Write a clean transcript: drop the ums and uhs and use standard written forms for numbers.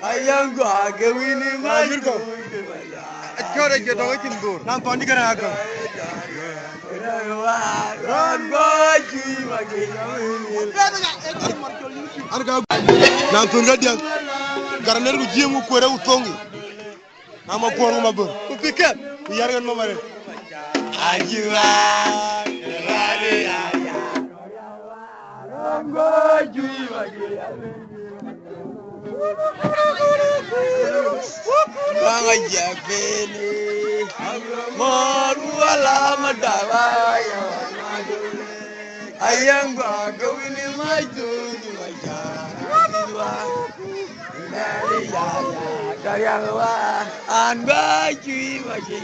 Ayango agawini majurko. Kore ke dawo kin dur. Nan to ndi gara haka. Nan to ngadi garaner ku jimu ko rew tongi. Ama ko nguma bo. Ku piket. Ku yargan ma mare. Ajiwa. Rade aya. Rango jui magi. Bang jabeni moru ala madawaya ayang bagawini maju majwa dari ya karyawa an baju magi